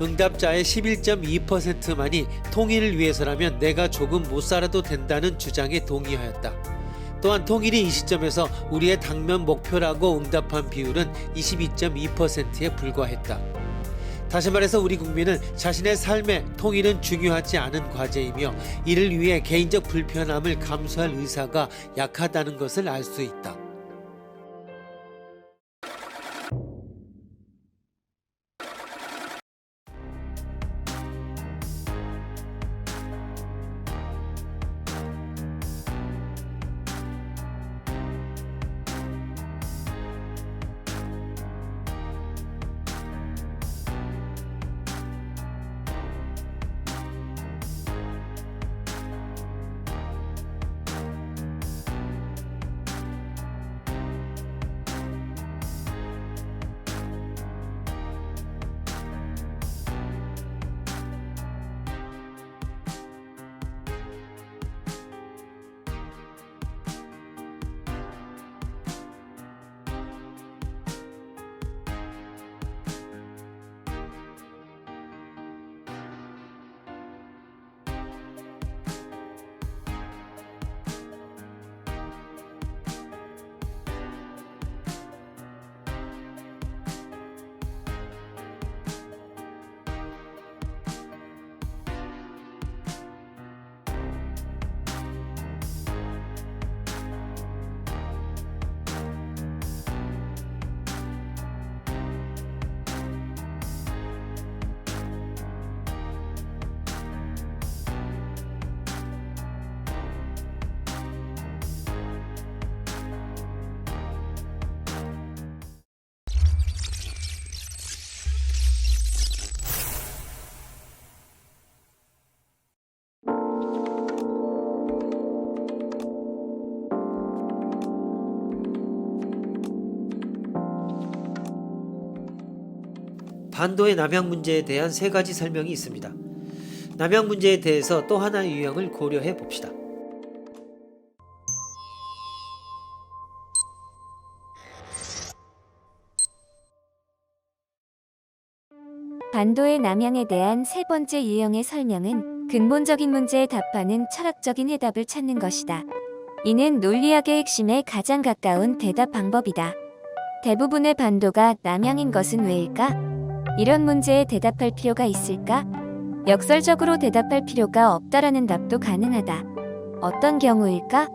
응답자의 11.2%만이 통일을 위해서라면 내가 조금 못 살아도 된다는 주장에 동의하였다. 또한 통일이 이 시점에서 우리의 당면 목표라고 응답한 비율은 22.2%에 불과했다. 다시 말해서 우리 국민은 자신의 삶에 통일은 중요하지 않은 과제이며 이를 위해 개인적 불편함을 감수할 의사가 약하다는 것을 알 수 있다. 반도의 남양 문제에 대한 세 가지 설명이 있습니다. 남양 문제에 대해서 또 하나의 유형을 고려해 봅시다. 반도의 남양에 대한 세 번째 유형의 설명은 근본적인 문제에 답하는 철학적인 해답을 찾는 것이다. 이는 논리학의 핵심에 가장 가까운 대답 방법이다. 대부분의 반도가 남양인 것은 왜일까? 이런 문제에 대답할 필요가 있을까? 역설적으로 대답할 필요가 없다라는 답도 가능하다. 어떤 경우일까?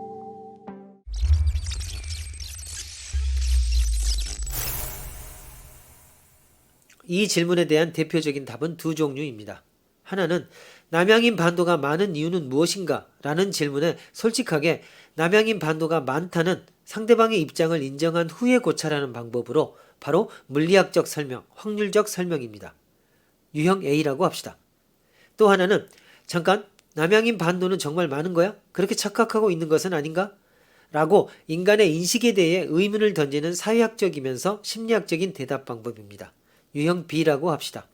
이 질문에 대한 대표적인 답은 두 종류입니다. 하나는 남양인 반도가 많은 이유는 무엇인가? 라는 질문에 솔직하게 남양인 반도가 많다는 상대방의 입장을 인정한 후에 고찰하는 방법으로 바로 물리학적 설명, 확률적 설명입니다. 유형 A라고 합시다. 또 하나는 잠깐 남양인 반도는 정말 많은 거야? 그렇게 착각하고 있는 것은 아닌가? 라고 인간의 인식에 대해 의문을 던지는 사회학적이면서 심리학적인 대답 방법입니다. 유형 B라고 합시다.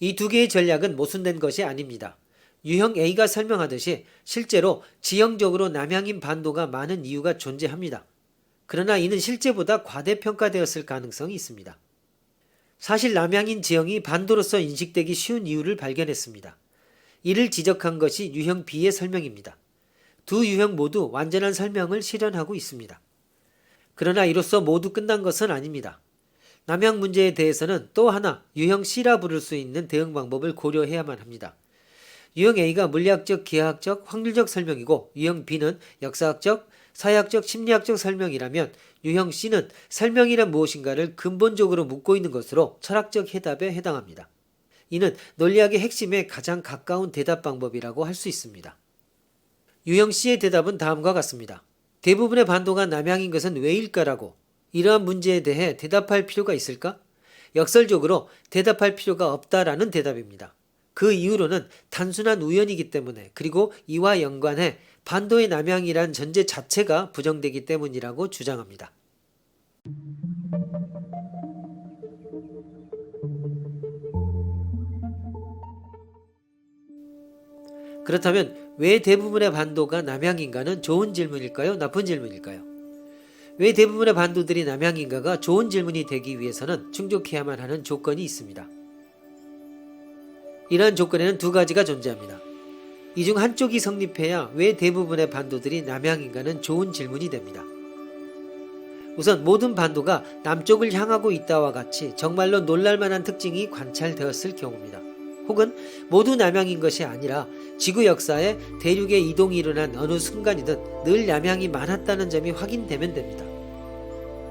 이 두 개의 전략은 모순된 것이 아닙니다. 유형 A가 설명하듯이 실제로 지형적으로 남양인 반도가 많은 이유가 존재합니다. 그러나 이는 실제보다 과대평가되었을 가능성이 있습니다. 사실 남양인 지형이 반도로서 인식되기 쉬운 이유를 발견했습니다. 이를 지적한 것이 유형 B의 설명입니다. 두 유형 모두 완전한 설명을 실현하고 있습니다. 그러나 이로써 모두 끝난 것은 아닙니다. 남양 문제에 대해서는 또 하나 유형 C라 부를 수 있는 대응 방법을 고려해야만 합니다. 유형 A가 물리학적, 기하학적, 확률적 설명이고 유형 B는 역사학적, 사회학적, 심리학적 설명이라면 유형 C는 설명이란 무엇인가를 근본적으로 묻고 있는 것으로 철학적 해답에 해당합니다. 이는 논리학의 핵심에 가장 가까운 대답 방법이라고 할 수 있습니다. 유형 C의 대답은 다음과 같습니다. 대부분의 반도가 남양인 것은 왜일까라고 이러한 문제에 대해 대답할 필요가 있을까? 역설적으로 대답할 필요가 없다라는 대답입니다. 그 이유로는 단순한 우연이기 때문에 그리고 이와 연관해 반도의 남양이란 전제 자체가 부정되기 때문이라고 주장합니다. 그렇다면 왜 대부분의 반도가 남양인가는 좋은 질문일까요? 나쁜 질문일까요? 왜 대부분의 반도들이 남양인가가 좋은 질문이 되기 위해서는 충족해야만 하는 조건이 있습니다. 이러한 조건에는 두 가지가 존재합니다. 이 중 한쪽이 성립해야 왜 대부분의 반도들이 남향인가는 좋은 질문이 됩니다. 우선 모든 반도가 남쪽을 향하고 있다와 같이 정말로 놀랄만한 특징이 관찰되었을 경우입니다. 혹은 모두 남향인 것이 아니라 지구 역사에 대륙의 이동이 일어난 어느 순간이든 늘 남향이 많았다는 점이 확인되면 됩니다.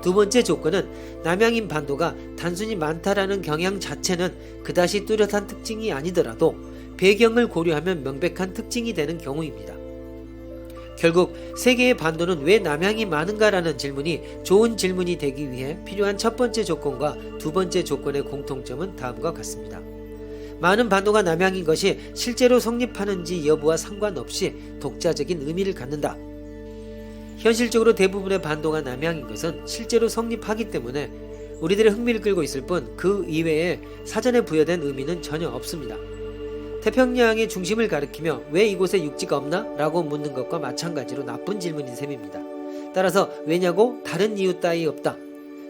두 번째 조건은 남향인 반도가 단순히 많다라는 경향 자체는 그다지 뚜렷한 특징이 아니더라도 배경을 고려하면 명백한 특징이 되는 경우입니다. 결국 세계의 반도는 왜 남향이 많은가라는 질문이 좋은 질문이 되기 위해 필요한 첫 번째 조건과 두 번째 조건의 공통점은 다음과 같습니다. 많은 반도가 남향인 것이 실제로 성립하는지 여부와 상관없이 독자적인 의미를 갖는다. 현실적으로 대부분의 반도가 남향인 것은 실제로 성립하기 때문에 우리들의 흥미를 끌고 있을 뿐 그 이외에 사전에 부여된 의미는 전혀 없습니다. 태평양의 중심을 가리키며 왜 이곳에 육지가 없나? 라고 묻는 것과 마찬가지로 나쁜 질문인 셈입니다. 따라서 왜냐고 다른 이유 따위 없다.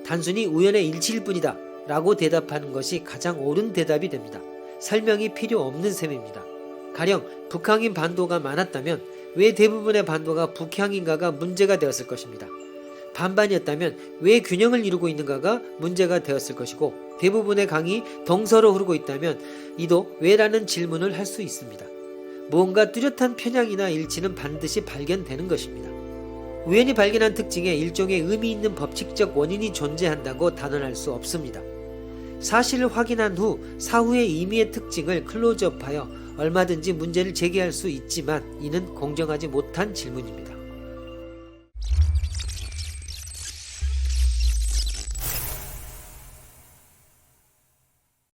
단순히 우연의 일치일 뿐이다. 라고 대답하는 것이 가장 옳은 대답이 됩니다. 설명이 필요 없는 셈입니다. 가령 북향인 반도가 많았다면 왜 대부분의 반도가 북향인가가 문제가 되었을 것입니다. 반반이었다면 왜 균형을 이루고 있는가가 문제가 되었을 것이고 대부분의 강이 동서로 흐르고 있다면 이도 왜라는 질문을 할 수 있습니다. 무언가 뚜렷한 편향이나 일치는 반드시 발견되는 것입니다. 우연히 발견한 특징에 일종의 의미 있는 법칙적 원인이 존재한다고 단언할 수 없습니다. 사실을 확인한 후 사후의 의미의 특징을 클로즈업하여 얼마든지 문제를 제기할 수 있지만 이는 공정하지 못한 질문입니다.